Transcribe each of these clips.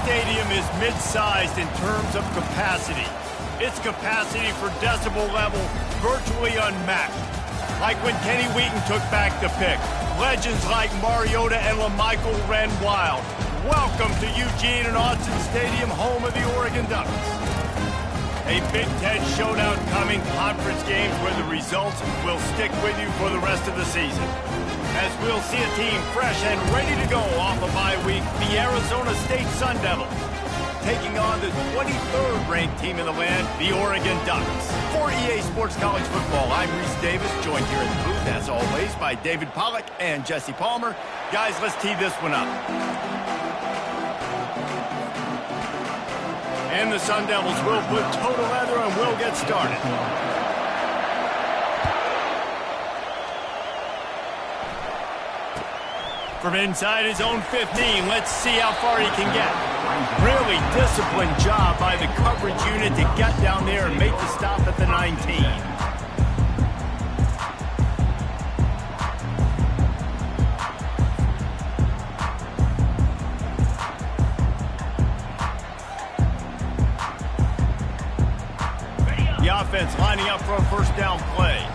stadium is mid-sized in terms of capacity. Its capacity for decibel level virtually unmatched. Like when Kenny Wheaton took back the pick. Legends like Mariota and LaMichael ran wild. Welcome to Eugene and Austin Stadium, home of the Oregon Ducks. A Big Ten showdown coming, conference games where the results will stick with you for the rest of the season. As we'll see a team fresh and ready to go off a bye week, the Arizona State Sun Devils, taking on the 23rd ranked team in the land, the Oregon Ducks. For EA Sports College Football, I'm Reese Davis, joined here in the booth, as always, by David Pollack and Jesse Palmer. Guys, let's tee this one up. And the Sun Devils will put total leather and will get started. From inside his own 15, let's see how far he can get. Really disciplined job by the coverage unit to get down there and make the stop at the 19. The offense lining up for a first down play.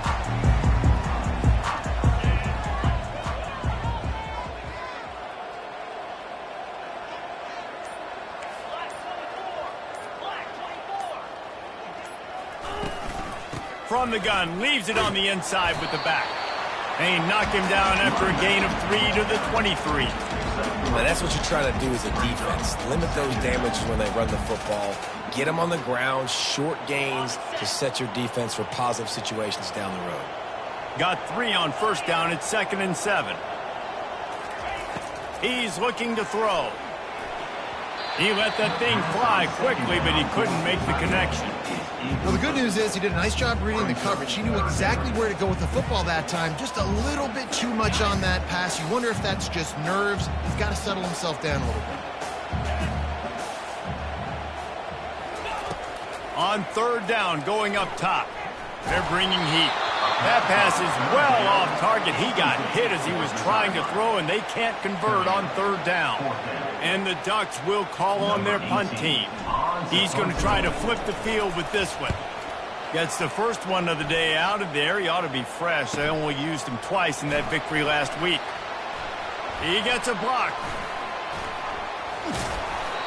From the gun, leaves it on the inside with the back. And he knocked him down after a gain of 3 to the 23. Now that's what you try to do as a defense. Limit those damages when they run the football. Get them on the ground, short gains to set your defense for positive situations down the road. Got 3 on first down. It's 2nd and 7. He's looking to throw. He let that thing fly quickly, but he couldn't make the connection. Well, the good news is he did a nice job reading the coverage. He knew exactly where to go with the football that time. Just a little bit too much on that pass. You wonder if that's just nerves. He's got to settle himself down a little bit. On third down, going up top. They're bringing heat. That pass is well off target. He got hit as he was trying to throw, and they can't convert on third down. And the Ducks will call on their punt team. He's going to try to flip the field with this one. Gets the first one of the day out of there. He ought to be fresh. They only used him twice in that victory last week. He gets a block.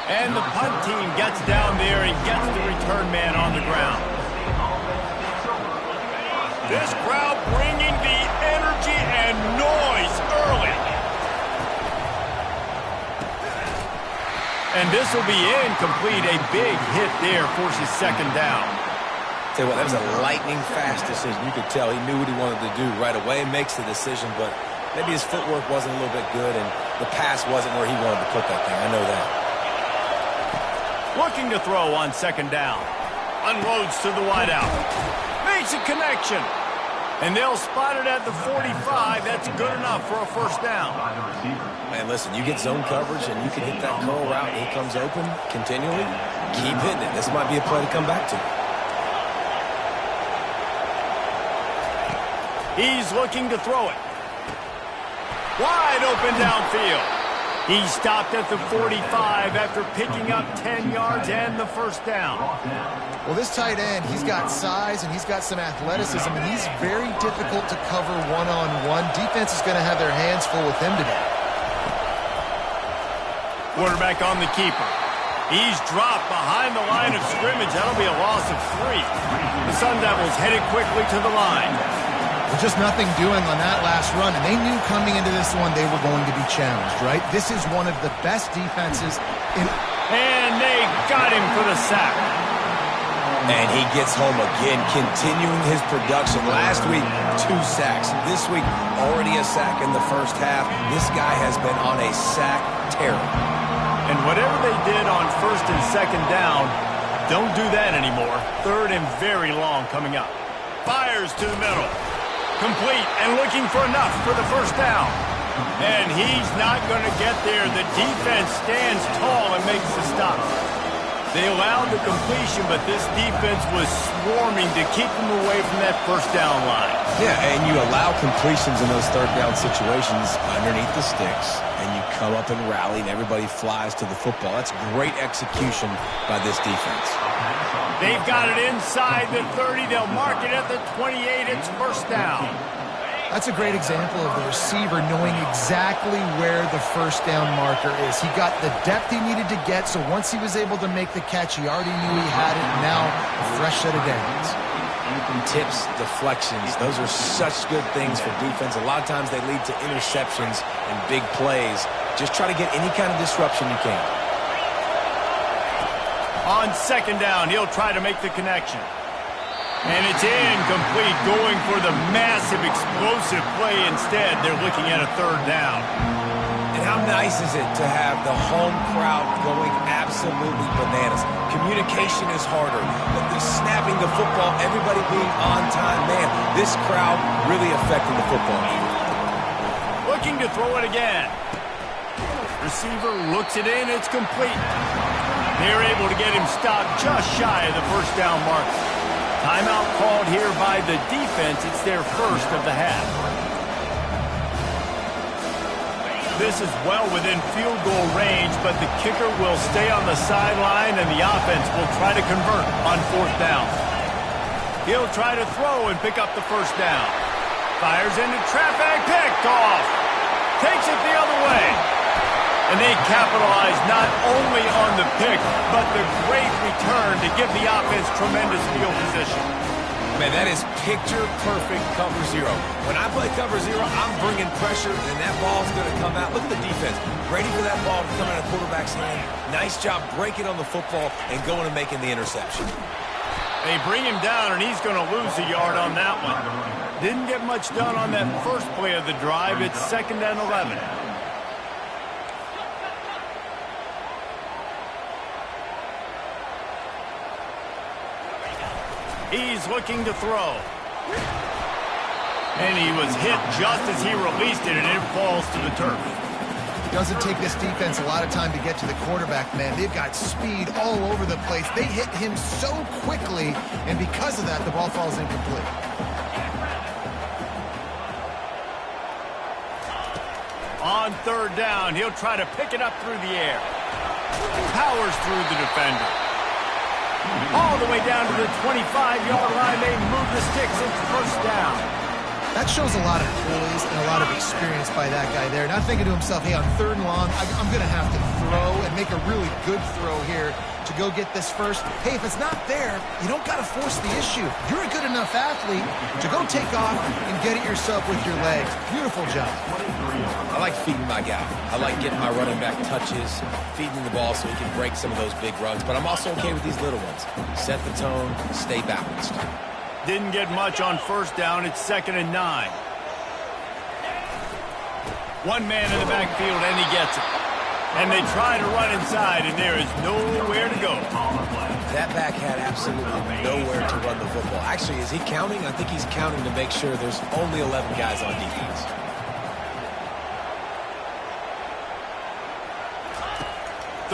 And the punt team gets down there and gets the return man on the ground. This crowd bringing the energy and noise early. And this will be incomplete. A big hit there forces second down. Tell you what, that was a lightning-fast decision. You could tell he knew what he wanted to do right away, makes the decision, but maybe his footwork wasn't a little bit good, and the pass wasn't where he wanted to put that thing. I know that. Looking to throw on second down. Unloads to the wideout. Makes a connection. And they'll spot it at the 45. That's good enough for a first down. Man, listen, you get zone coverage and you can hit that curl route and he comes open continually. Keep hitting it. This might be a play to come back to. He's looking to throw it. Wide open downfield. He stopped at the 45 after picking up 10 yards and the first down. Well, this tight end, he's got size and he's got some athleticism, and he's very difficult to cover one-on-one. Defense is going to have their hands full with him today. Quarterback on the keeper. He's dropped behind the line of scrimmage. That'll be a loss of 3. The Sun Devils headed quickly to the line. Well, just nothing doing on that last run, and they knew coming into this one they were going to be challenged, right? This is one of the best defenses in... And they got him for the sack. And he gets home again, continuing his production. Last week, 2 sacks. This week, already a sack in the first half. This guy has been on a sack tear. And whatever they did on first and second down, don't do that anymore. Third and very long coming up. Fires to the middle. Complete and looking for enough for the first down. And he's not going to get there. The defense stands tall and makes the stop. They allowed the completion, but this defense was swarming to keep them away from that first down line. Yeah, and you allow completions in those third down situations underneath the sticks, and you come up and rally, and everybody flies to the football. That's great execution by this defense. They've got it inside the 30. They'll mark it at the 28. It's first down. That's a great example of the receiver knowing exactly where the first down marker is. He got the depth he needed to get, so once he was able to make the catch, he already knew he had it, and now a fresh set of downs. Tips, deflections, those are such good things for defense. A lot of times they lead to interceptions and big plays. Just try to get any kind of disruption you can. On second down, he'll try to make the connection. And it's incomplete, going for the massive, explosive play instead. They're looking at a third down. And how nice is it to have the home crowd going absolutely bananas? Communication is harder, but the snapping the football, everybody being on time, man, this crowd really affecting the football game. Looking to throw it again. Receiver looks it in, it's complete. They're able to get him stopped just shy of the first down mark. Timeout called here by the defense. It's their first of the half. This is well within field goal range, but the kicker will stay on the sideline, and the offense will try to convert on fourth down. He'll try to throw and pick up the first down. Fires into traffic, picked off. Takes it the other way. And they capitalize not only on the pick, but the great return to give the offense tremendous field position. Man, that is picture-perfect cover zero. When I play cover zero, I'm bringing pressure, and that ball's going to come out. Look at the defense. Ready for that ball to come out of the quarterback's hand. Nice job breaking on the football and going and making the interception. They bring him down, and he's going to lose a yard on that one. Didn't get much done on that first play of the drive. It's 2nd and 11. He's looking to throw. And he was hit just as he released it, and it falls to the turf. It doesn't take this defense a lot of time to get to the quarterback, man. They've got speed all over the place. They hit him so quickly, and because of that, the ball falls incomplete. On third down, he'll try to pick it up through the air. Powers through the defender. All the way down to the 25-yard line. They move the sticks. It's first down. That shows a lot of poise and a lot of experience by that guy there. Not thinking to himself, hey, on third and long, I'm going to have to throw and make a really good throw here to go get this first. Hey, if it's not there, you don't got to force the issue. You're a good enough athlete to go take off and get it yourself with your legs. Beautiful job. I like feeding my guy. I like getting my running back touches, feeding the ball so he can break some of those big runs. But I'm also okay with these little ones. Set the tone, stay balanced. Didn't get much on first down. It's 2nd and 9. One man in the backfield, and he gets it. And they try to run inside, and there is nowhere to go. That back had absolutely nowhere to run the football. Actually, is he counting? I think he's counting to make sure there's only 11 guys on defense.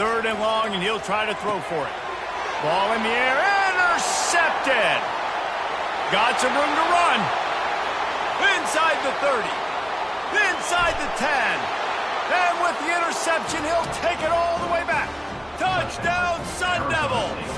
Third and long, and he'll try to throw for it. Ball in the air, intercepted. Got some room to run. Inside the 30. Inside the 10. And with the interception, he'll take it all the way back. Touchdown, Sun Devils.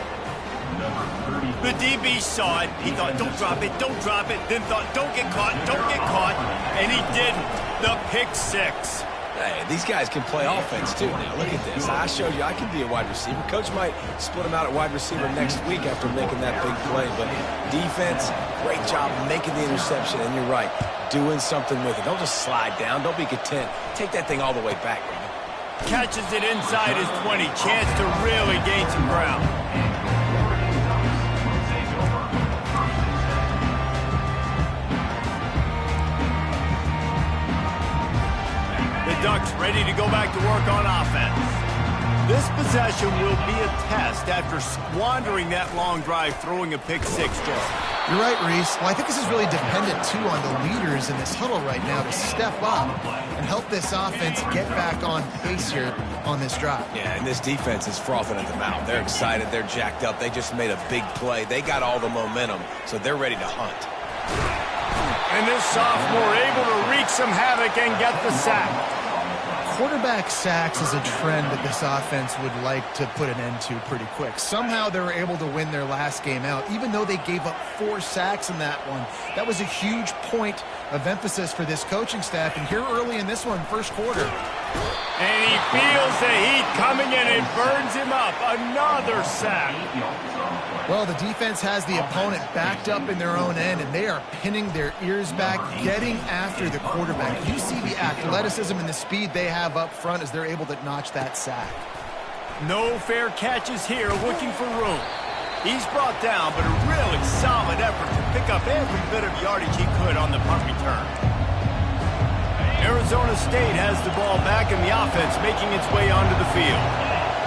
The DB saw it. He thought, don't drop it, don't drop it. Then thought, don't get caught, don't get caught. And he didn't. The pick six. Hey, these guys can play offense, too. Now, look at this. I showed you I can be a wide receiver. Coach might split him out at wide receiver next week after making that big play. But defense, great job making the interception. And you're right, doing something with it. Don't just slide down. Don't be content. Take that thing all the way back, man. Catches it inside his 20. Chance to really gain some ground. The Ducks ready to go back to work on offense. This possession will be a test after squandering that long drive throwing a pick-6, Joe. You're right, Reese. Well, I think this is really dependent, too, on the leaders in this huddle right now to step up and help this offense get back on pace here on this drive. Yeah, and this defense is frothing at the mouth. They're excited. They're jacked up. They just made a big play. They got all the momentum, so they're ready to hunt. And this sophomore able to wreak some havoc and get the sack. Quarterback sacks is a trend that this offense would like to put an end to pretty quick. Somehow they were able to win their last game out, even though they gave up 4 sacks in that one. That was a huge point of emphasis for this coaching staff. And here early in this one, first quarter. And he feels the heat coming in. It burns him up. Another sack. Well, the defense has the opponent backed up in their own end, and they are pinning their ears back, getting after the quarterback. You see the athleticism and the speed they have up front as they're able to notch that sack. No fair catches here, looking for room. He's brought down, but a really solid effort to pick up every bit of yardage he could on the punt return. Arizona State has the ball back in the offense, making its way onto the field.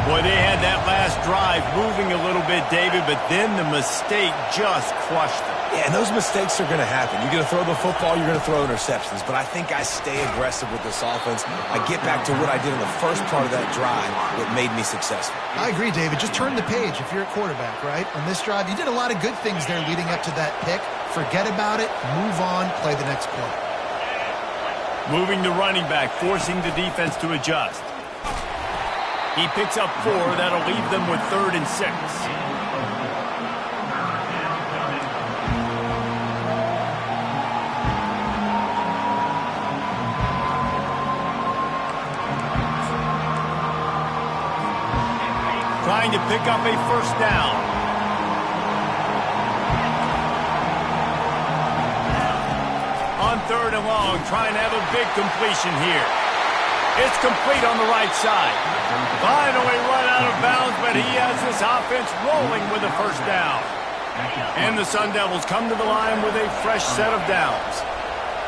Boy, they had that last drive moving a little bit, David, but then the mistake just crushed them. Yeah, and those mistakes are going to happen. You're going to throw the football, you're going to throw interceptions. But I think I stay aggressive with this offense. I get back to what I did in the first part of that drive that made me successful. I agree, David. Just turn the page if you're a quarterback, right? On this drive, you did a lot of good things there leading up to that pick. Forget about it, move on, play the next play. Moving to running back, forcing the defense to adjust. He picks up 4. That'll leave them with 3rd and 6. Trying to pick up a first down. On 3rd and long, trying to have a big completion here. It's complete on the right side. Finally run out of bounds, but he has this offense rolling with a first down. And the Sun Devils come to the line with a fresh set of downs.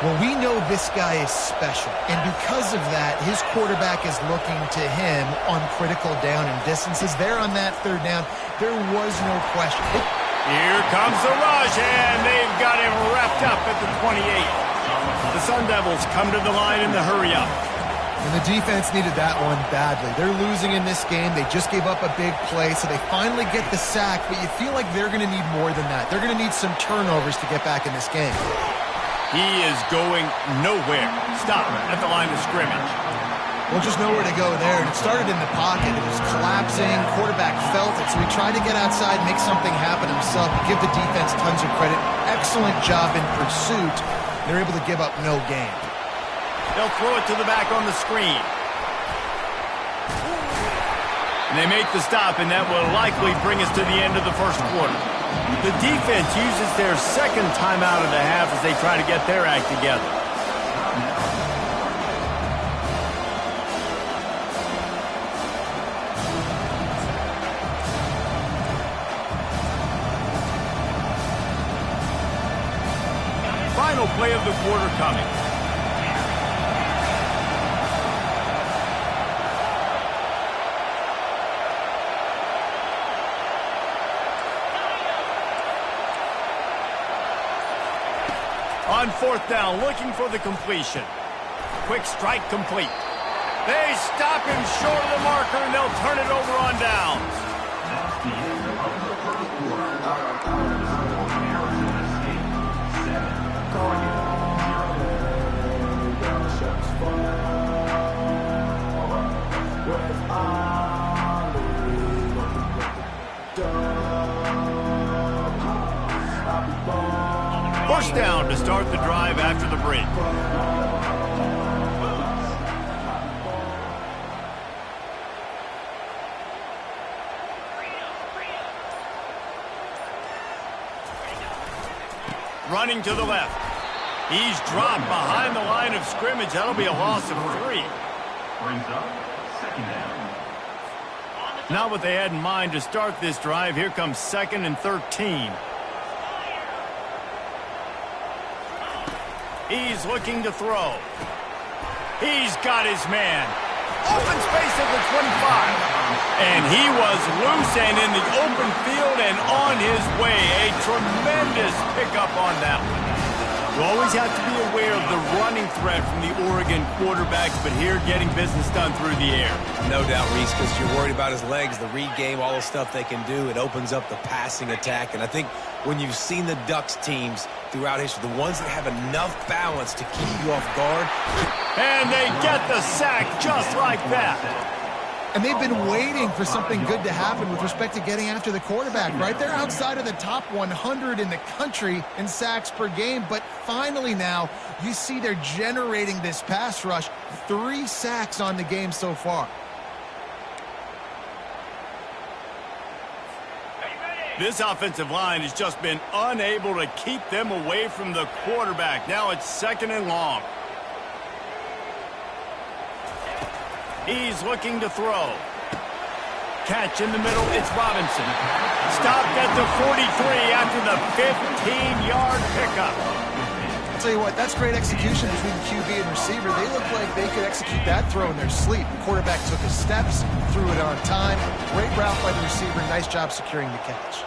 Well, we know this guy is special, and because of that, his quarterback is looking to him on critical down and distances. There on that 3rd down, there was no question. Here comes the rush, and they've got him wrapped up at the 28. The Sun Devils come to the line in the hurry-up. And the defense needed that one badly. They're losing in this game. They just gave up a big play, so they finally get the sack, but you feel like they're going to need more than that. They're going to need some turnovers to get back in this game. He is going nowhere. Stop at the line of scrimmage. Well, just nowhere to go there. And it started in the pocket. It was collapsing. Quarterback felt it, so he tried to get outside, make something happen himself. Give the defense tons of credit. Excellent job in pursuit. They're able to give up no gain. They'll throw it to the back on the screen. And they make the stop, and that will likely bring us to the end of the first quarter. The defense uses their second timeout of the half as they try to get their act together. Final play of the quarter coming. On 4th down, looking for the completion. Quick strike complete. They stop him short of the marker, and they'll turn it over on downs. First down to start the drive after the break. Running to the left. He's dropped behind the line of scrimmage. That'll be a loss of 3. Brings up 2nd down. Not what they had in mind to start this drive. Here comes 2nd and 13. He's looking to throw. He's got his man. Open space at the 25. And he was loose and in the open field and on his way. A tremendous pickup on that one. You always have to be aware of the running threat from the Oregon quarterbacks, but here getting business done through the air. No doubt, Reese, because you're worried about his legs, the read game, all the stuff they can do. It opens up the passing attack. And I think when you've seen the Ducks teams throughout history, the ones that have enough balance to keep you off guard. And they get the sack just like that. And they've been waiting for something good to happen with respect to getting after the quarterback, right? They're outside of the top 100 in the country in sacks per game, but finally now you see they're generating this pass rush. 3 sacks on the game so far. This offensive line has just been unable to keep them away from the quarterback. Now it's 2nd and long. He's looking to throw. Catch in the middle, it's Robinson. Stopped at the 43 after the 15-yard pickup. I'll tell you what, that's great execution between QB and receiver. They look like they could execute that throw in their sleep. The quarterback took his steps, threw it on time. Great route by the receiver. Nice job securing the catch.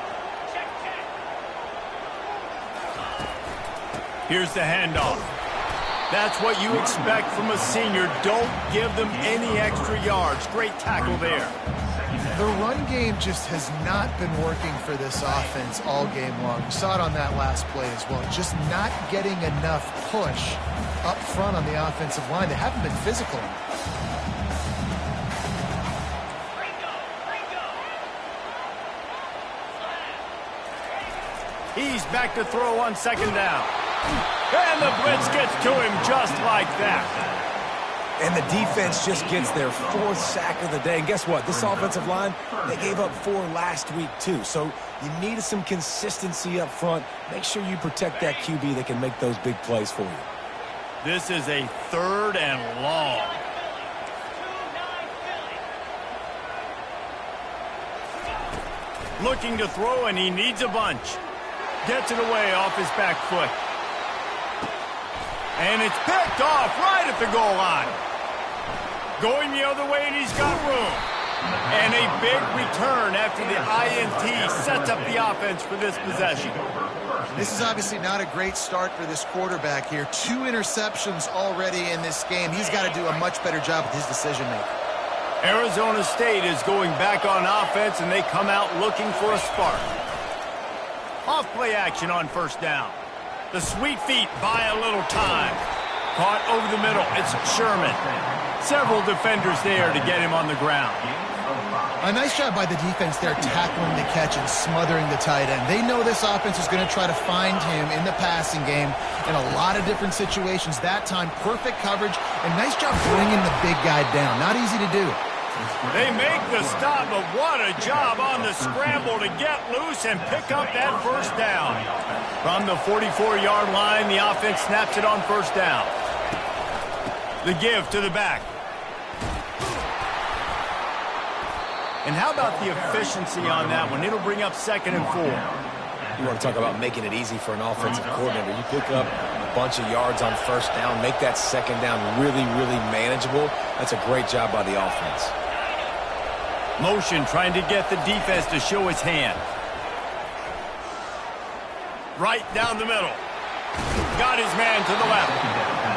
Here's the handoff. That's what you expect from a senior. Don't give them any extra yards. Great tackle there. The run game just has not been working for this offense all game long. We saw it on that last play as well. Just not getting enough push up front on the offensive line. They haven't been physical enough. He's back to throw on 2nd down. And the blitz gets to him just like that. And the defense just gets their 4th sack of the day. And guess what? This offensive line, they gave up 4 last week too. So you need some consistency up front. Make sure you protect that QB that can make those big plays for you. This is a 3rd and long. Looking to throw, and he needs a bunch. Gets it away off his back foot. And it's picked off right at the goal line. Going the other way, and he's got room. And a big return after the INT sets up the offense for this possession. This is obviously not a great start for this quarterback here. 2 interceptions already in this game. He's got to do a much better job with his decision-making. Arizona State is going back on offense, and they come out looking for a spark. Off-play action on 1st down. The sweet feet buy a little time. Caught over the middle. It's Sherman. Several defenders there to get him on the ground. A nice job by the defense there tackling the catch and smothering the tight end. They know this offense is going to try to find him in the passing game in a lot of different situations. That time, perfect coverage, and nice job bringing the big guy down. Not easy to do. They make the stop, but what a job on the scramble to get loose and pick up that 1st down. From the 44-yard line, the offense snaps it on 1st down. The give to the back. And how about the efficiency on that one? It'll bring up 2nd and 4. You want to talk about making it easy for an offensive coordinator. You pick up a bunch of yards on 1st down, make that 2nd down really, really manageable. That's a great job by the offense. Motion trying to get the defense to show his hand. Right down the middle. Got his man to the left.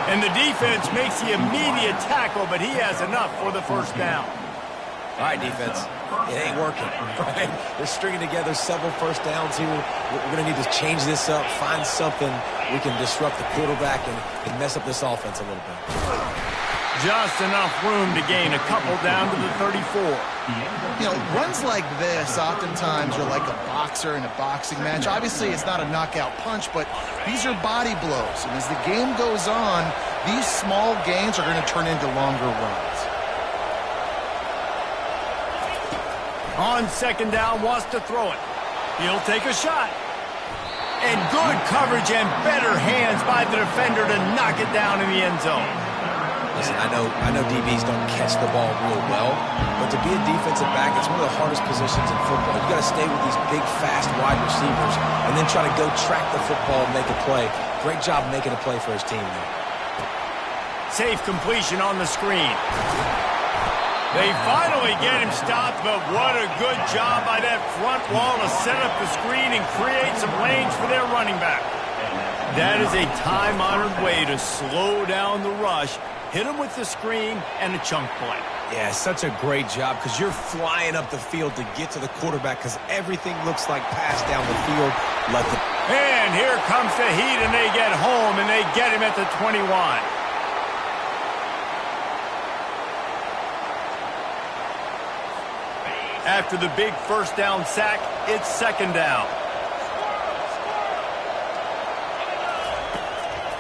And the defense makes the immediate tackle, but he has enough for the 1st down. All right, defense. It ain't working, right? They're stringing together several 1st downs here. We're going to need to change this up, find something we can disrupt the quarterback and mess up this offense a little bit. Just enough room to gain a couple down to the 34. You know, runs like this oftentimes are like a boxer in a boxing match. Obviously, it's not a knockout punch, but these are body blows. And as the game goes on, these small gains are going to turn into longer runs. On 2nd down, wants to throw it. He'll take a shot. And good coverage and better hands by the defender to knock it down in the end zone. Listen, I know DBs don't catch the ball real well, but to be a defensive back, it's one of the hardest positions in football. You got to stay with these big, fast, wide receivers and then try to go track the football and make a play. Great job making a play for his team there. Safe completion on the screen. They finally get him stopped, but what a good job by that front wall to set up the screen and create some lanes for their running back. That is a time-honored way to slow down the rush, hit him with the screen and a chunk play. Yeah, such a great job because you're flying up the field to get to the quarterback because everything looks like pass down the field. And here comes the heat, and they get home, and they get him at the 21. After the big first down sack, it's second down.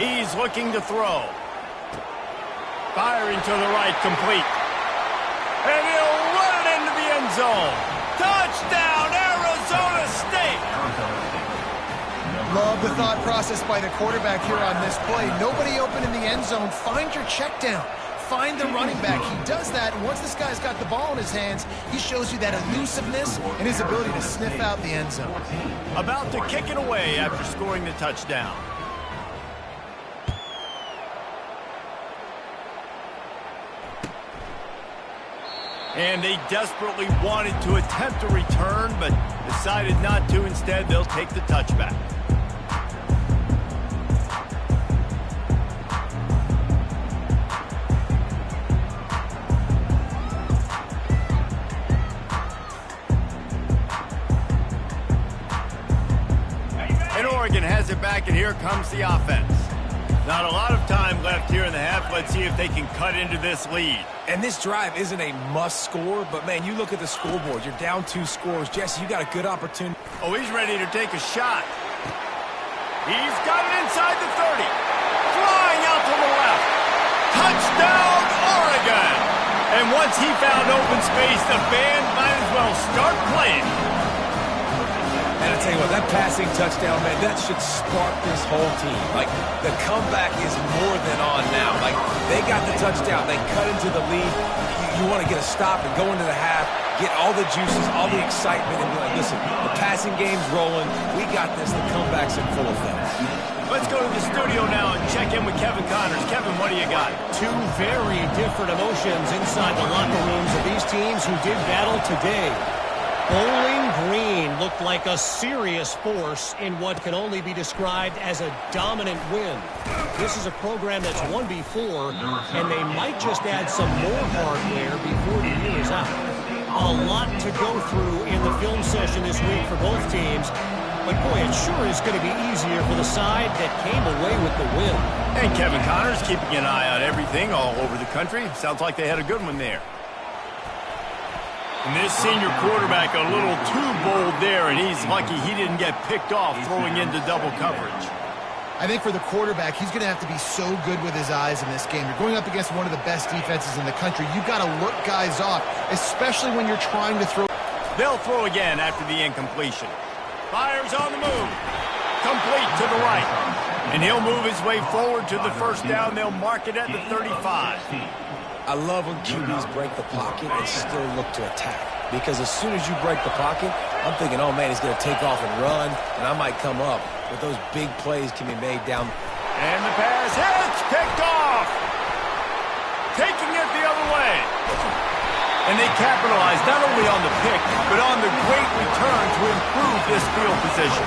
He's looking to throw. Firing to the right, complete. And he'll run it into the end zone. Touchdown, Arizona State! Love the thought process by the quarterback here on this play. Nobody open in the end zone. Find your check down. Find the running back. He does that, and once this guy's got the ball in his hands, he shows you that elusiveness and his ability to sniff out the end zone. About to kick it away after scoring the touchdown. And they desperately wanted to attempt a return, but decided not to. Instead, they'll take the touchback. And Oregon has it back, and here comes the offense. Not a lot of time left here in the half. Let's see if they can cut into this lead. And this drive isn't a must score, but man, you look at the scoreboard. You're down 2 scores. Jesse, you got a good opportunity. Oh, he's ready to take a shot. He's got it inside the 30. Flying out to the left. Touchdown, Oregon! And once he found open space, the band might as well start playing. And I tell you what, that passing touchdown, man, that should spark this whole team. Like, the comeback is more than on now. Like, they got the touchdown. They cut into the lead. You want to get a stop and go into the half, get all the juices, all the excitement, and be like, listen, the passing game's rolling. We got this. The comeback's in full effect. Let's go to the studio now and check in with Kevin Connors. Kevin, what do you got? 2 very different emotions inside the locker rooms of these teams who did battle today. Bowling Green looked like a serious force in what can only be described as a dominant win. This is a program that's won before, and they might just add some more hardware before the year is out. A lot to go through in the film session this week for both teams, but boy, it sure is going to be easier for the side that came away with the win. And Kevin Connors keeping an eye on everything all over the country. Sounds like they had a good one there. And this senior quarterback a little too bold there, and he's lucky he didn't get picked off throwing into double coverage. I think for the quarterback, he's going to have to be so good with his eyes in this game. You're going up against one of the best defenses in the country. You've got to look guys off, especially when you're trying to throw. They'll throw again after the incompletion. Fires on the move. Complete to the right. And he'll move his way forward to the first down. They'll mark it at the 35. I love when QBs break the pocket and still look to attack. Because as soon as you break the pocket, I'm thinking, oh, man, he's going to take off and run, and I might come up. But those big plays can be made down. And the pass hits, picked off. Taking it the other way. And they capitalize not only on the pick, but on the great return to improve this field position.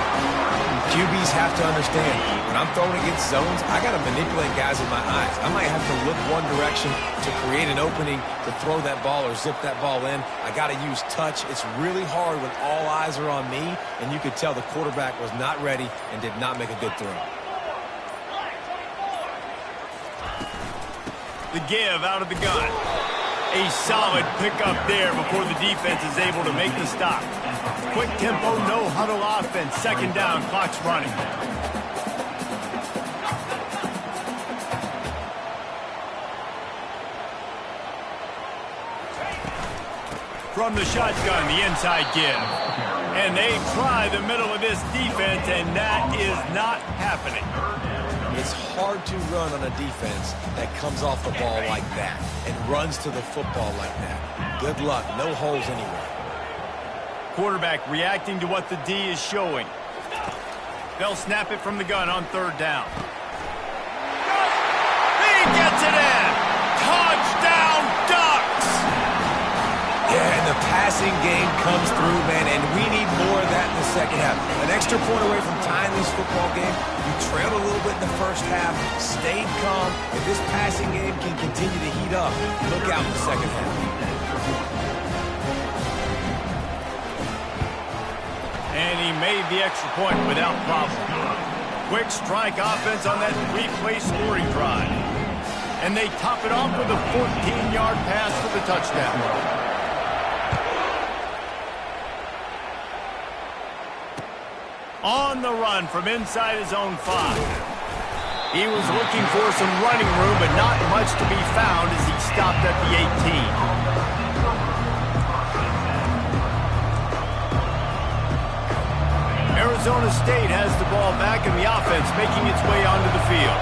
QBs have to understand, when I'm throwing against zones, I got to manipulate guys with my eyes. I might have to look one direction to create an opening to throw that ball or zip that ball in. I got to use touch. It's really hard when all eyes are on me, and you could tell the quarterback was not ready and did not make a good throw. The give out of the gun. A solid pickup there before the defense is able to make the stop. Quick tempo, no huddle offense. Second down, clock's running. From the shotgun, the inside give. And they try the middle of this defense, and that is not happening. It's hard to run on a defense that comes off the ball like that and runs to the football like that. Good luck. No holes anywhere. Quarterback reacting to what the D is showing. They'll snap it from the gun on third down. He gets it in. Touchdown, Ducks! the passing game comes through, man, and we need more of that in the second half. An extra point away from tying this football game. You trailed a little bit in the first half, stayed calm. If this passing game can continue to heat up, look out in the second half. And he made the extra point without problem. Quick strike offense on that three-play scoring drive. And they top it off with a 14-yard pass for the touchdown. On the run from inside his own 5. He was looking for some running room, but not much to be found as he stopped at the 18. Arizona State has the ball back in the offense, making its way onto the field.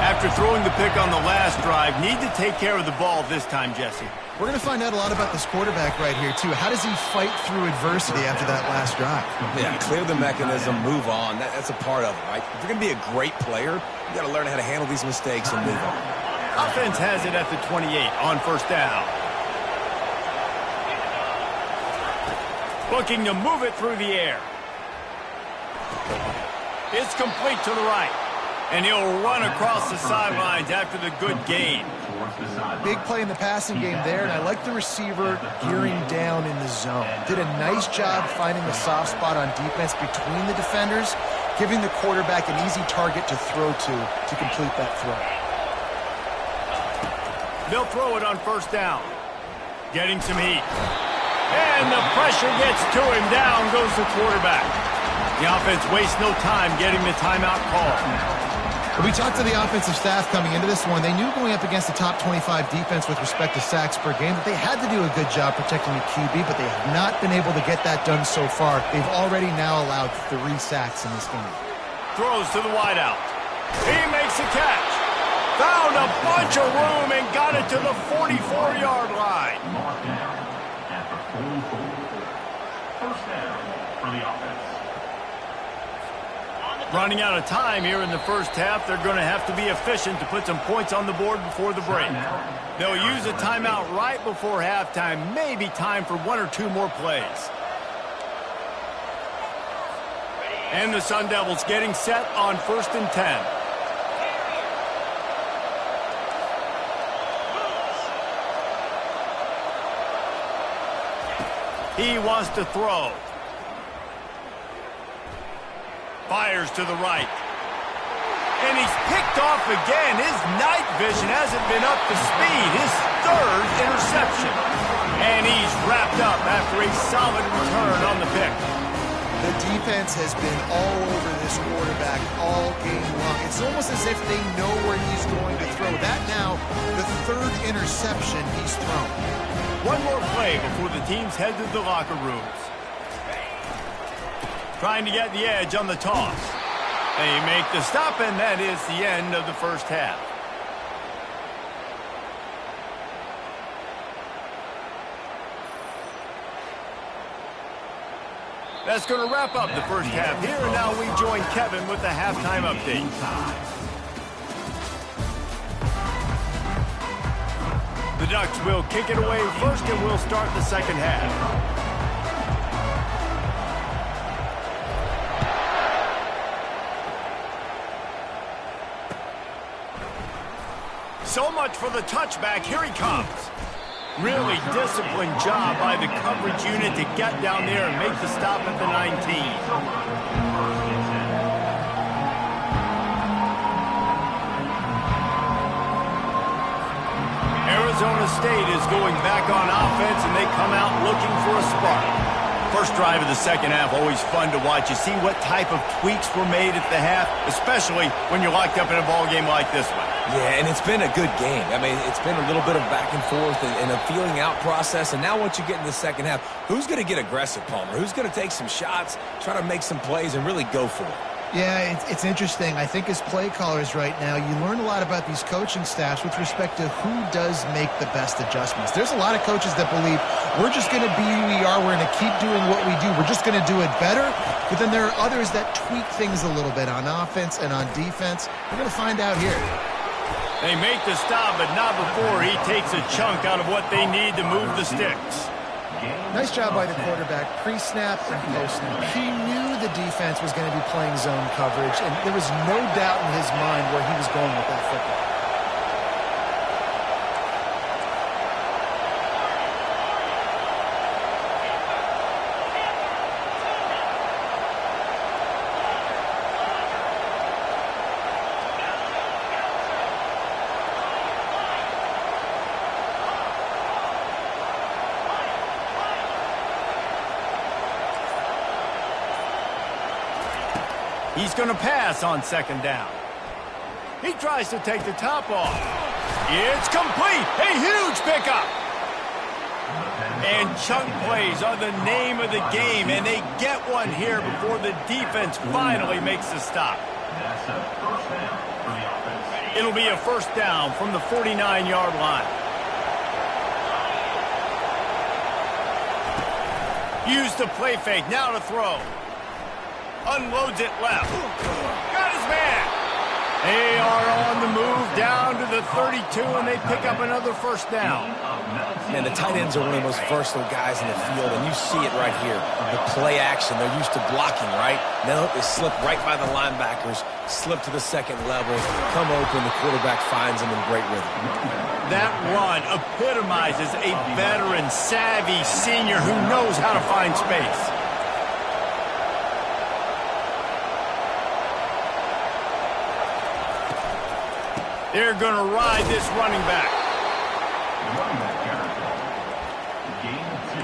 After throwing the pick on the last drive, need to take care of the ball this time, Jesse. We're going to find out a lot about this quarterback right here, too. How does he fight through adversity after that last drive? Yeah, clear the mechanism, move on. That's a part of it, right? If you're going to be a great player, you got to learn how to handle these mistakes and move on. Offense has it at the 28 on first down. Looking to move it through the air. It's complete to the right. And he'll run across the sidelines after the good gain. Big play in the passing game there, and I like the receiver gearing down in the zone. Did a nice job finding the soft spot on defense between the defenders, giving the quarterback an easy target to throw to complete that throw. They'll throw it on first down. Getting some heat. And the pressure gets to him. Down goes the quarterback. The offense wastes no time getting the timeout call. We talked to the offensive staff coming into this one. They knew going up against the top 25 defense with respect to sacks per game that they had to do a good job protecting the QB, but they have not been able to get that done so far. They've already now allowed 3 sacks in this game. Throws to the wideout. He makes a catch. Found a bunch of room and got it to the 44-yard line. First down for the offense. Running out of time here in the first half. They're going to have to be efficient to put some points on the board before the break. They'll use a timeout right before halftime. Maybe time for 1 or 2 more plays. And the Sun Devils getting set on 1st and 10. He wants to throw. Fires to the right. And he's picked off again. His night vision hasn't been up to speed. His 3rd interception. And he's wrapped up after a solid return on the pick. The defense has been all over this quarterback all game long. It's almost as if they know where he's going to throw. That now, the 3rd interception he's thrown. One more play before the teams head to the locker rooms. Trying to get the edge on the toss. They make the stop, and that is the end of the first half. That's going to wrap up the first half here, and now we join Kevin with the halftime update. The Ducks will kick it away first, and we'll start the second half. So much for the touchback. Here he comes. Really disciplined job by the coverage unit to get down there and make the stop at the 19. Arizona State is going back on offense, and they come out looking for a spark. First drive of the second half, always fun to watch. You see what type of tweaks were made at the half, especially when you're locked up in a ball game like this one. Yeah, and it's been a good game. I mean, it's been a little bit of back and forth and a feeling out process. And now once you get in the second half, who's going to get aggressive, Palmer? Who's going to take some shots, try to make some plays, and really go for it? Yeah, it's interesting. I think as play callers right now, you learn a lot about these coaching staffs with respect to who does make the best adjustments. There's a lot of coaches that believe we're just going to be who we are. We're going to keep doing what we do. We're just going to do it better. But then there are others that tweak things a little bit on offense and on defense. We're going to find out here. They make the stop, but not before he takes a chunk out of what they need to move the sticks. Nice job by the quarterback, pre-snap and post-snap. He knew the defense was going to be playing zone coverage, and there was no doubt in his mind where he was going with that football. He's going to pass on second down. He tries to take the top off. It's complete. A huge pickup. And chunk plays are the name of the game, and they get one here before the defense finally makes the stop. That's a first down for the offense. It'll be a first down from the 49-yard line. Use the play fake, now to throw. Unloads it left. Got his man. They are on the move down to the 32, and they pick up another first down. Man, the tight ends are one of the most versatile guys in the field, and you see it right here. The play action, they're used to blocking, right? Now they slip right by the linebackers, slip to the second level, come open, the quarterback finds them in great rhythm. That run epitomizes a veteran, savvy senior who knows how to find space. They're going to ride this running back. Running back carry. Gain of 2.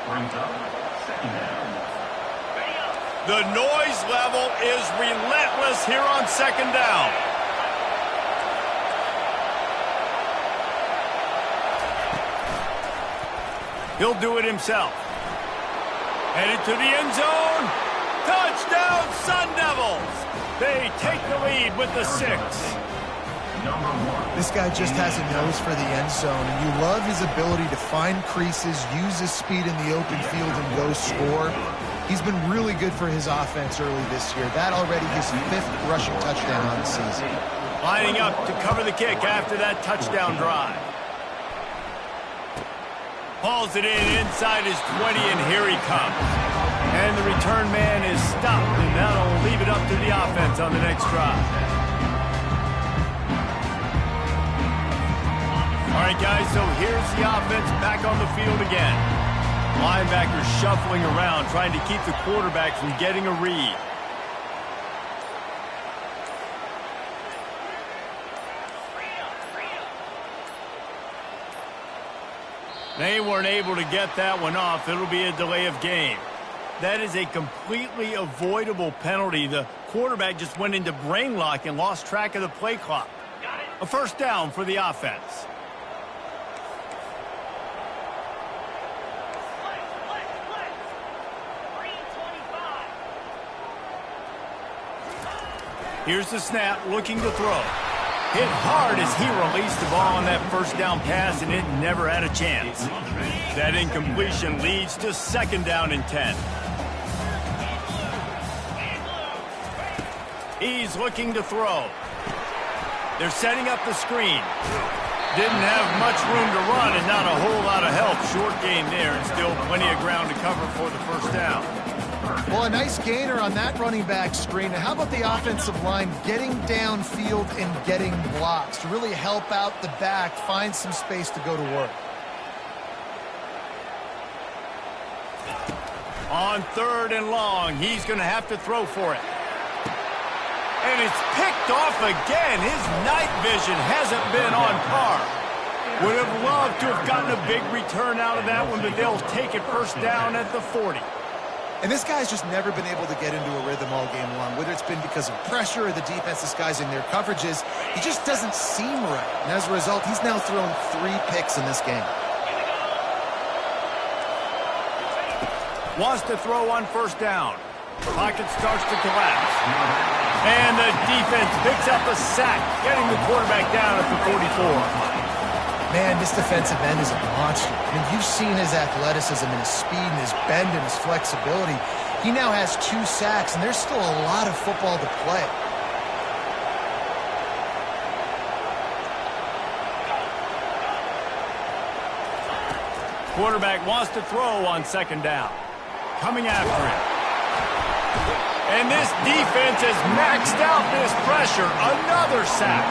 Brings up second down. The noise level is relentless here on second down. He'll do it himself. Headed to the end zone. Touchdown, Sun Devils. They take the lead with the 6. This guy just has a nose for the end zone, and you love his ability to find creases, use his speed in the open field, and go score. He's been really good for his offense early this year. That already his 5th rushing touchdown on the season. Lining up to cover the kick after that touchdown drive. Hauls it in inside his 20, and here he comes. And the return man is stopped, and that'll leave it up to the offense on the next drive. All right, guys, so here's the offense back on the field again. Linebackers shuffling around, trying to keep the quarterback from getting a read. They weren't able to get that one off. It'll be a delay of game. That is a completely avoidable penalty. The quarterback just went into brain lock and lost track of the play clock. A first down for the offense. Here's the snap, looking to throw. Hit hard as he released the ball on that first down pass, and it never had a chance. That incompletion leads to second down and 10. He's looking to throw. They're setting up the screen. Didn't have much room to run and not a whole lot of help. Short gain there, and still plenty of ground to cover for the first down. Well, a nice gainer on that running back screen. How about the offensive line getting downfield and getting blocks to really help out the back, find some space to go to work? On 3rd and long, he's going to have to throw for it. And it's picked off again. His night vision hasn't been on par. Would have loved to have gotten a big return out of that one, but they'll take it first down at the 40. And this guy's just never been able to get into a rhythm all game long, whether it's been because of pressure or the defense disguising their coverages. He just doesn't seem right. And as a result, he's now thrown 3 picks in this game. Wants to throw on first down. Pocket starts to collapse. And the defense picks up a sack, getting the quarterback down at the 44. Man, this defensive end is a monster. I mean, you've seen his athleticism and his speed and his bend and his flexibility. He now has 2 sacks, and there's still a lot of football to play. Quarterback wants to throw on second down. Coming after him. And this defense has maxed out this pressure. Another sack.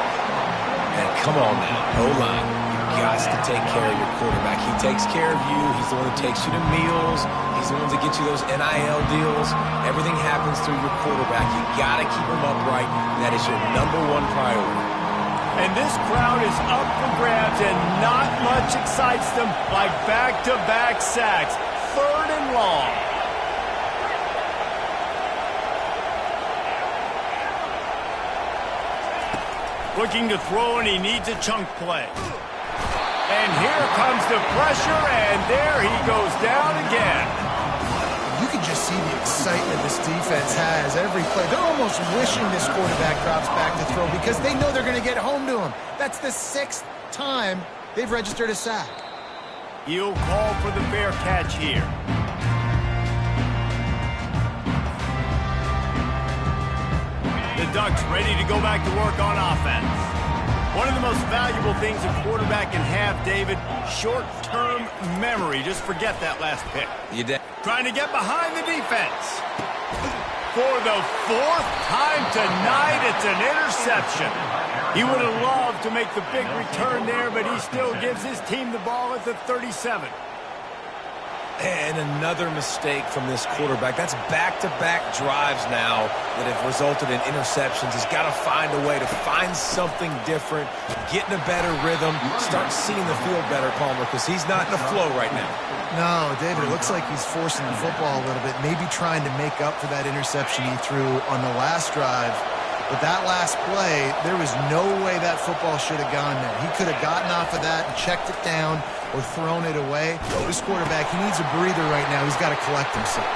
And come on now, O-line. You got to take care of your quarterback. He takes care of you. He's the one that takes you to meals. He's the one that gets you those NIL deals. Everything happens through your quarterback. You got to keep him upright. That is your #1 priority. And this crowd is up for grabs, and not much excites them like back-to-back sacks. 3rd and long. Looking to throw, and he needs a chunk play. And here comes the pressure, and there he goes down again. You can just see the excitement this defense has every play. They're almost wishing this quarterback drops back to throw because they know they're going to get home to him. That's the 6th time they've registered a sack. He'll call for the fair catch here. The Ducks ready to go back to work on offense. One of the most valuable things a quarterback can have, David, short-term memory. Just forget that last pick. You did. Trying to get behind the defense. For the 4th time tonight, it's an interception. He would have loved to make the big return there, but he still gives his team the ball at the 37. And another mistake from this quarterback. That's back-to-back drives now that have resulted in interceptions. He's got to find a way to find something different, get in a better rhythm, start seeing the field better, Palmer, because he's not in the flow right now. No, David, it looks like he's forcing the football a little bit, maybe trying to make up for that interception he threw on the last drive. But that last play, there was no way that football should have gone there. He could have gotten off of that and checked it down or thrown it away. This quarterback, he needs a breather right now. He's got to collect himself.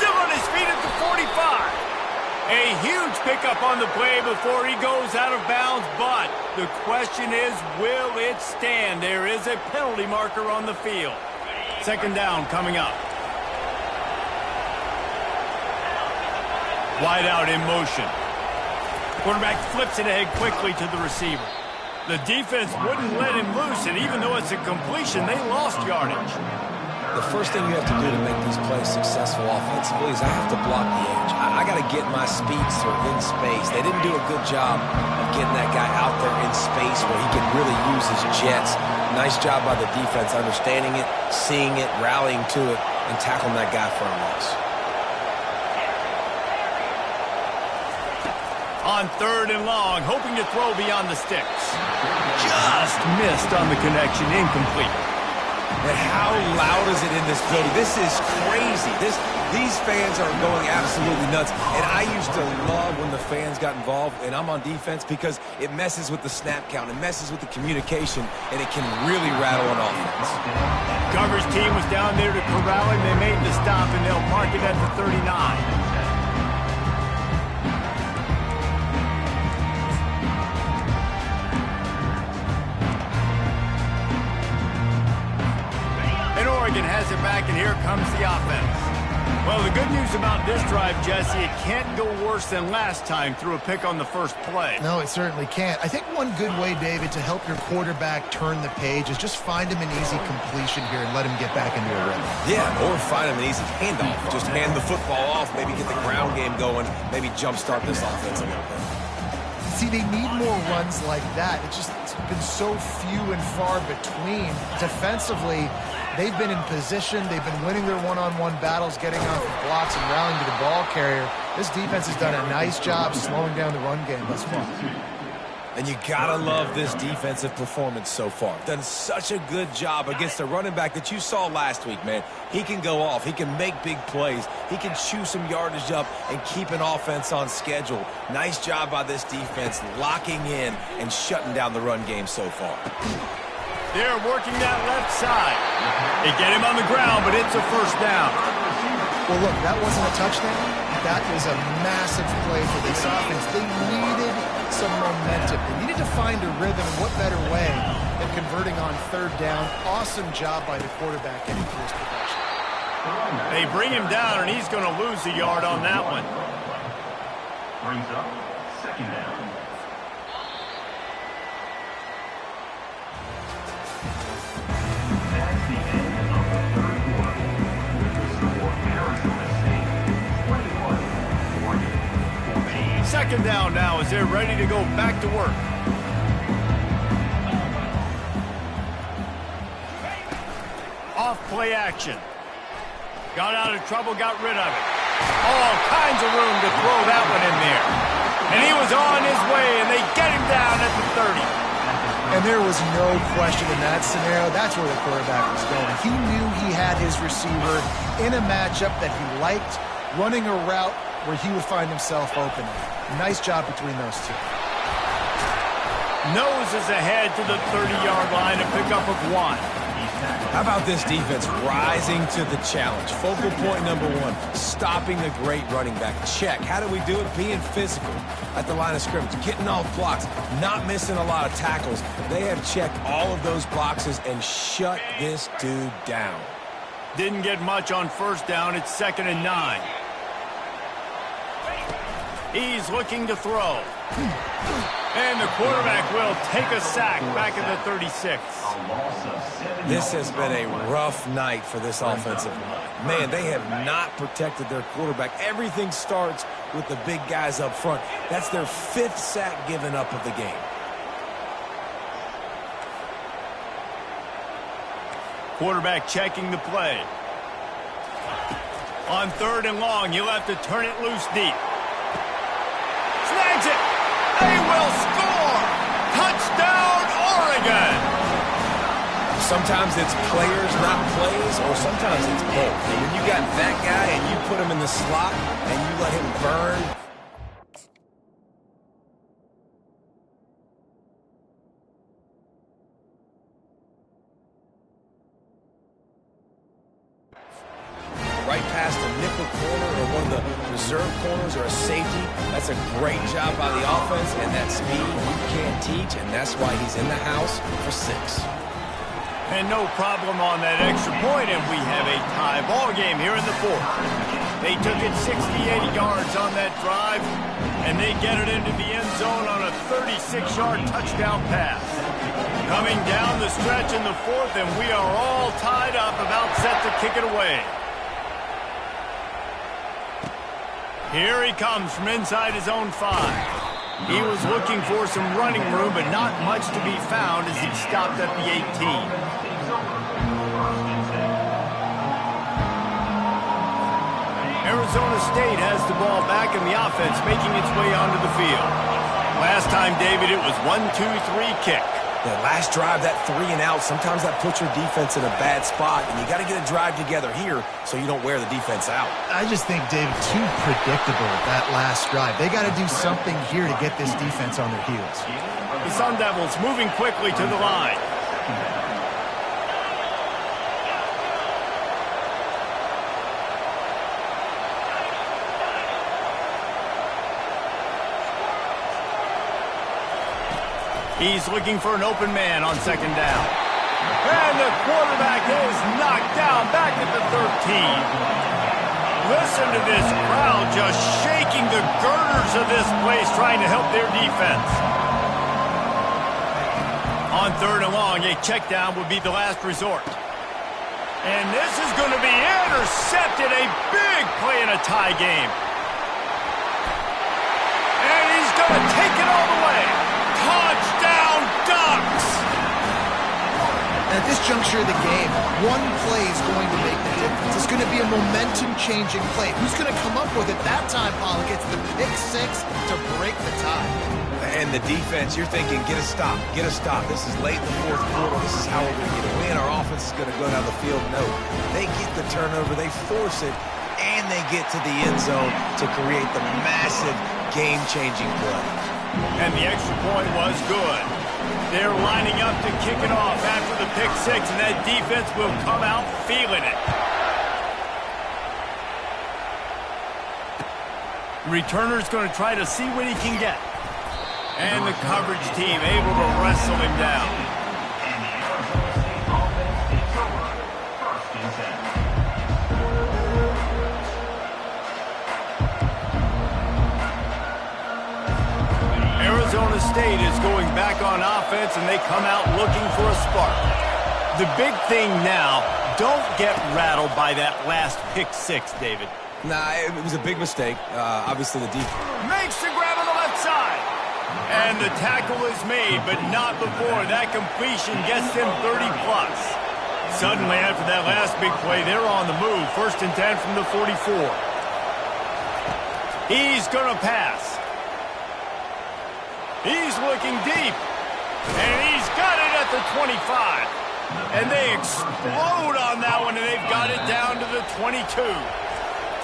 Still on his feet at the 45. A huge pickup on the play before he goes out of bounds, but the question is, will it stand? There is a penalty marker on the field. 2nd down coming up. Wide out in motion. Quarterback flips it ahead quickly to the receiver. The defense wouldn't let him loose, and even though it's a completion, they lost yardage. The first thing you have to do to make these plays successful offensively is I have to block the edge. I got to get my speedster in space. They didn't do a good job of getting that guy out there in space where he can really use his jets. Nice job by the defense understanding it, seeing it, rallying to it, and tackling that guy for a loss. On 3rd and long, hoping to throw beyond the sticks. Just missed on the connection, incomplete. And how loud is it in this building? This is crazy. These fans are going absolutely nuts. And I used to love when the fans got involved, and I'm on defense, because it messes with the snap count. It messes with the communication, and it can really rattle an offense. Coverage team was down there to corral him. They made the stop, and they'll mark it at the 39. Oregon has it back, and here comes the offense. Well, the good news about this drive, Jesse, it can't go worse than last time through a pick on the first play. No, it certainly can't. I think one good way, David, to help your quarterback turn the page is just find him an easy completion here and let him get back into a rhythm. Yeah, or find him an easy handoff. Just hand the football off, maybe get the ground game going, maybe jumpstart this offense a little bit. See, they need more runs like that. It's been so few and far between. Defensively, they've been in position. They've been winning their one-on-one battles, getting off of blocks and rallying to the ball carrier. This defense has done a nice job slowing down the run game thus far. And you gotta love this defensive performance so far. Done such a good job against the running back that you saw last week, man. He can go off. He can make big plays. He can chew some yardage up and keep an offense on schedule. Nice job by this defense locking in and shutting down the run game so far. They're working that left side. They get him on the ground, but it's a 1st down. Well, look, that wasn't a touchdown. That was a massive play for this offense. They needed some momentum. They needed to find a rhythm, and what better way than converting on 3rd down. Awesome job by the quarterback getting to his production. They bring him down, and he's going to lose a yard on that one. Brings up 2nd down. That's the end Second down now as they're ready to go back to work. Off play action. Got out of trouble, got rid of it. All kinds of room to throw that one in there. And he was on his way, and they get him down at the 30. And there was no question in that scenario. That's where the quarterback was going. He knew he had his receiver in a matchup that he liked, running a route where he would find himself open. Nice job between those two. Noses ahead to the 30-yard line, a pickup of 1. How about this defense rising to the challenge? Focal point number 1, stopping the great running back. Check. How do we do it? Being physical at the line of scrimmage, getting off blocks, not missing a lot of tackles. They have checked all of those boxes and shut this dude down. Didn't get much on first down. It's 2nd and 9. He's looking to throw. And the quarterback will take a sack back at the 36. This has been a rough night for this offensive line. Man, they have not protected their quarterback. Everything starts with the big guys up front. That's their 5th sack given up of the game. Quarterback checking the play. On 3rd and long, you'll have to turn it loose deep. Snags it. They will score. Touchdown, Oregon. Sometimes it's players, not plays, or sometimes it's both. And when you got that guy and you put him in the slot and you let him burn, right past a nickel corner or one of the reserve corners or a safety. That's a great job by the offense, and that speed you can't teach, and that's why he's in the house for 6. And no problem on that extra point, and we have a tie ball game here in the 4th. They took it 68 yards on that drive, and they get it into the end zone on a 36-yard touchdown pass. Coming down the stretch in the 4th, and we are all tied up, about set to kick it away. Here he comes from inside his own 5. He was looking for some running room, but not much to be found as he stopped at the 18. Arizona State has the ball back in the offense, making its way onto the field. Last time, David, it was 1-2-3 kick. The last drive, that 3 and out, sometimes that puts your defense in a bad spot, and you got to get a drive together here so you don't wear the defense out. I just think, David, too predictable that last drive. They got to do something here to get this defense on their heels. The Sun Devils moving quickly to the line. He's looking for an open man on 2nd down. And the quarterback is knocked down back at the 13. Listen to this crowd just shaking the girders of this place, trying to help their defense. On 3rd and long, a check down would be the last resort. And this is going to be intercepted. A big play in a tie game. And he's going to take it all the way. Touchdown, Ducks! At this juncture of the game, one play is going to make the difference. It's going to be a momentum-changing play. Who's going to come up with it that time, Pollock? It's the pick 6 to break the tie. And the defense, you're thinking, get a stop, get a stop. This is late in the 4th quarter. This is how we're going to get a win. Our offense is going to go down the field. No, they get the turnover, they force it, and they get to the end zone to create the massive game-changing play. And the extra point was good. They're lining up to kick it off after the pick 6, and that defense will come out feeling it. Returner's going to try to see what he can get. And the coverage team able to wrestle him down. Arizona State is going back on offense, and they come out looking for a spark. The big thing now, don't get rattled by that last pick 6, David. Nah, it was a big mistake. Obviously, the defense Makes the grab on the left side. And the tackle is made, but not before that completion gets him 30-plus. Suddenly, after that last big play, they're on the move. 1st and 10 from the 44. He's going to pass. He's looking deep. And he's got it at the 25. And they explode on that one, and they've got it down to the 22.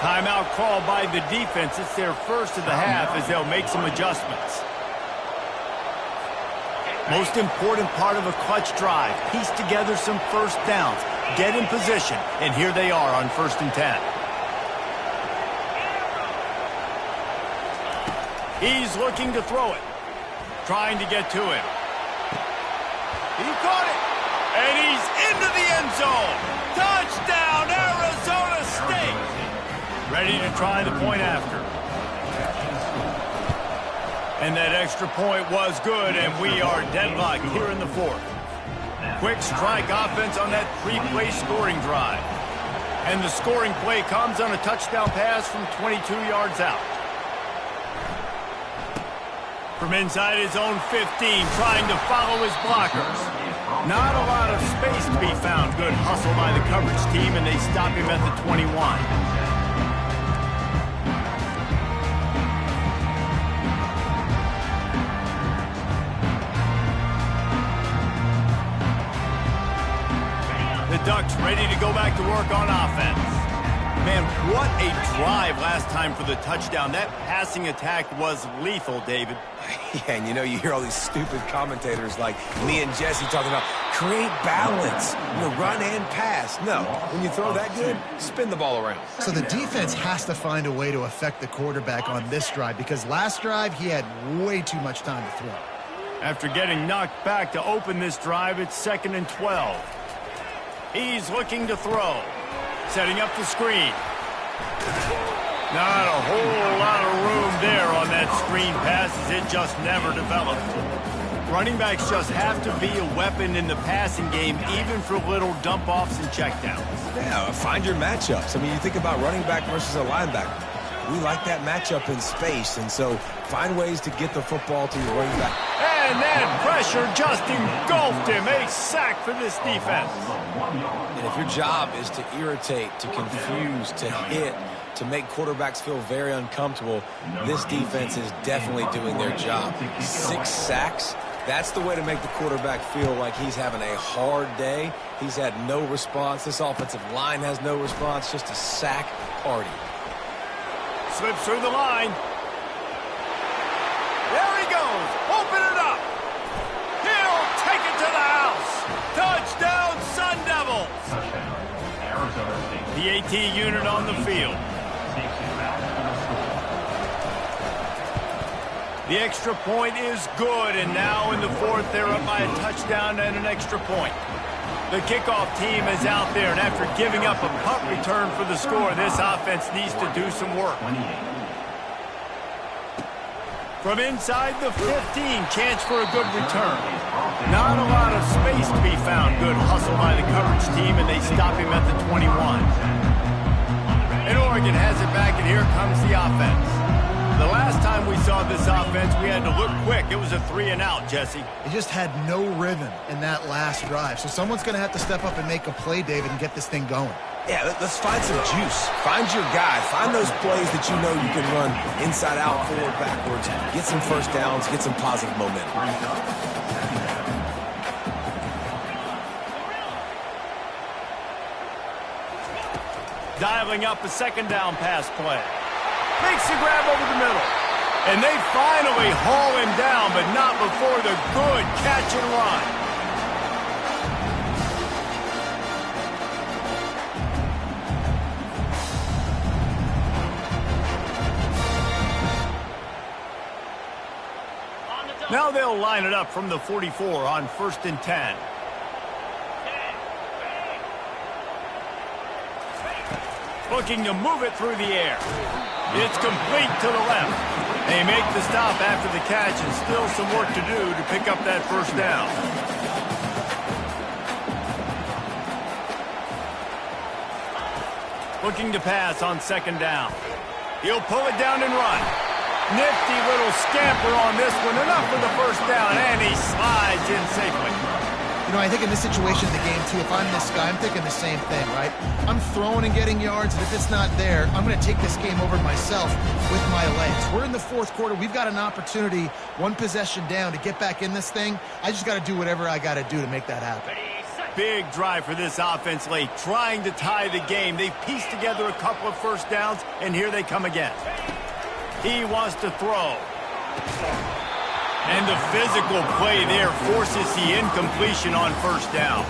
Timeout called by the defense. It's their first of the half as they'll make some adjustments. Most important part of a clutch drive. Piece together some first downs. Get in position. And here they are on 1st and 10. He's looking to throw it. Trying to get to him. He caught it. And he's into the end zone. Touchdown, Arizona State. Ready to try the point after. And that extra point was good, and we are deadlocked here in the 4th. Quick strike offense on that 3-play scoring drive. And the scoring play comes on a touchdown pass from 22 yards out. From inside his own 15, trying to follow his blockers. Not a lot of space to be found. Good hustle by the coverage team, and they stop him at the 21. The Ducks ready to go back to work on offense. Man, what a drive last time for the touchdown. That passing attack was lethal, David. Yeah, and you hear all these stupid commentators like me and Jesse talking about create balance, run and pass. No, when you throw that good, spin the ball around. So the defense has to find a way to affect the quarterback on this drive because last drive he had way too much time to throw. After getting knocked back to open this drive, it's 2nd and 12. He's looking to throw. Setting up the screen. Not a whole lot of room there on that screen pass as it just never developed. Running backs just have to be a weapon in the passing game, even for little dump-offs and checkdowns. Yeah, find your matchups. I mean, you think about running back versus a linebacker. We like that matchup in space, and so find ways to get the football to your running back. And that pressure just engulfed him. A sack for this defense. And if your job is to irritate, to confuse, to hit, to make quarterbacks feel very uncomfortable, this defense is definitely doing their job. 6 sacks, that's the way to make the quarterback feel like he's having a hard day. He's had no response. This offensive line has no response, just a sack party. Slips through the line. There he goes. Open it up. He'll take it to the house. Touchdown, Sun Devils. The AT unit on the field. The extra point is good, and now in the 4th, they're up by a touchdown and an extra point. The kickoff team is out there, and after giving up a punt return for the score, this offense needs to do some work. From inside the 15, chance for a good return. Not a lot of space to be found. Good hustle by the coverage team, and they stop him at the 21. And Oregon has it back, and here comes the offense. The last time we saw this offense, we had to look quick. It was a 3-and-out, Jesse. They just had no rhythm in that last drive. So someone's going to have to step up and make a play, David, and get this thing going. Yeah, let's find some juice. Find your guy. Find those plays that you know you can run inside out, forward, backwards. Get some first downs. Get some positive momentum. Dialing up a 2nd down pass play. Makes the grab over the middle. And they finally haul him down, but not before the good catch and run. Now they'll line it up from the 44 on 1st and 10. Looking to move it through the air. It's complete to the left. They make the stop after the catch, and still some work to do to pick up that first down. Looking to pass on second down. He'll pull it down and run. Nifty little scamper on this one. Enough for the first down, and he slides in safely. You know, I think in this situation of the game, too, if I'm this guy, I'm thinking the same thing, right? I'm throwing and getting yards, and if it's not there, I'm going to take this game over myself with my legs. We're in the fourth quarter. We've got an opportunity, one possession down, to get back in this thing. I just got to do whatever I got to do to make that happen. Big drive for this offense late, trying to tie the game. They've pieced together a couple of first downs, and here they come again. He wants to throw. And the physical play there forces the incompletion on first down.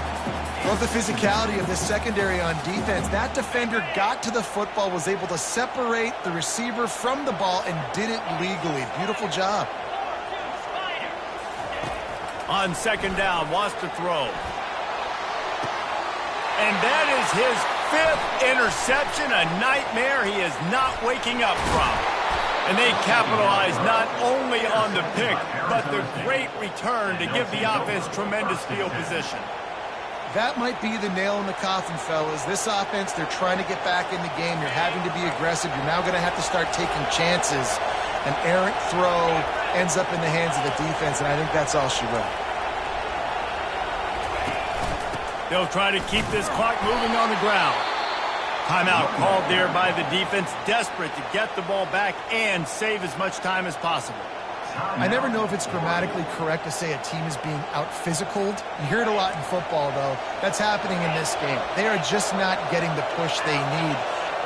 Love the physicality of this secondary on defense. That defender got to the football, was able to separate the receiver from the ball, and did it legally. Beautiful job. On second down, wants to throw. And that is his 5th interception, a nightmare he is not waking up from. And they capitalize not only on the pick, but the great return to give the offense tremendous field position. That might be the nail in the coffin, fellas. This offense, they're trying to get back in the game. You're having to be aggressive. You're now going to have to start taking chances. An errant throw ends up in the hands of the defense, and I think that's all she wrote. They'll try to keep this clock moving on the ground. Timeout called there by the defense, desperate to get the ball back and save as much time as possible. I never know if it's grammatically correct to say a team is being out-physicaled. You hear it a lot in football, though. That's happening in this game. They are just not getting the push they need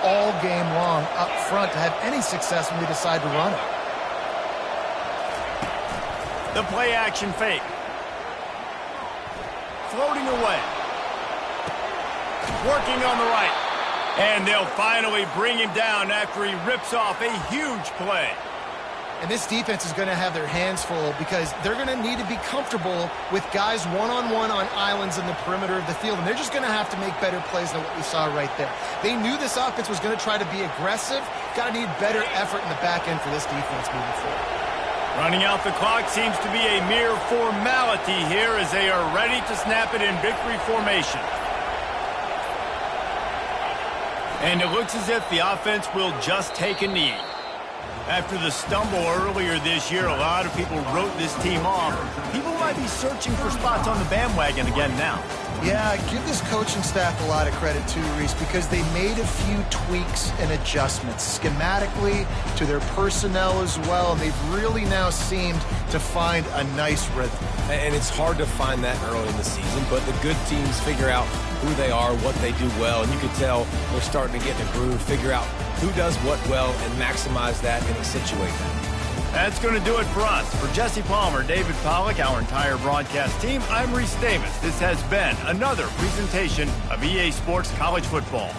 all game long up front to have any success when they decide to run it. The play-action fake. Floating away. Working on the right. And they'll finally bring him down after he rips off a huge play. And this defense is going to have their hands full because they're going to need to be comfortable with guys one-on-one on islands in the perimeter of the field. And they're just going to have to make better plays than what we saw right there. They knew this offense was going to try to be aggressive. Got to need better effort in the back end for this defense moving forward. Running out the clock seems to be a mere formality here as they are ready to snap it in victory formation. And it looks as if the offense will just take a knee. After the stumble earlier this year, a lot of people wrote this team off. People might be searching for spots on the bandwagon again now. Yeah, give this coaching staff a lot of credit too, Reese, because they made a few tweaks and adjustments schematically to their personnel as well, and they've really now seemed to find a nice rhythm. And it's hard to find that early in the season, but the good teams figure out who they are, what they do well, and you can tell they're starting to get in a groove, figure out who does what well, and maximize that and accentuate that. That's going to do it for us. For Jesse Palmer, David Pollack, our entire broadcast team, I'm Reese Davis. This has been another presentation of EA Sports College Football.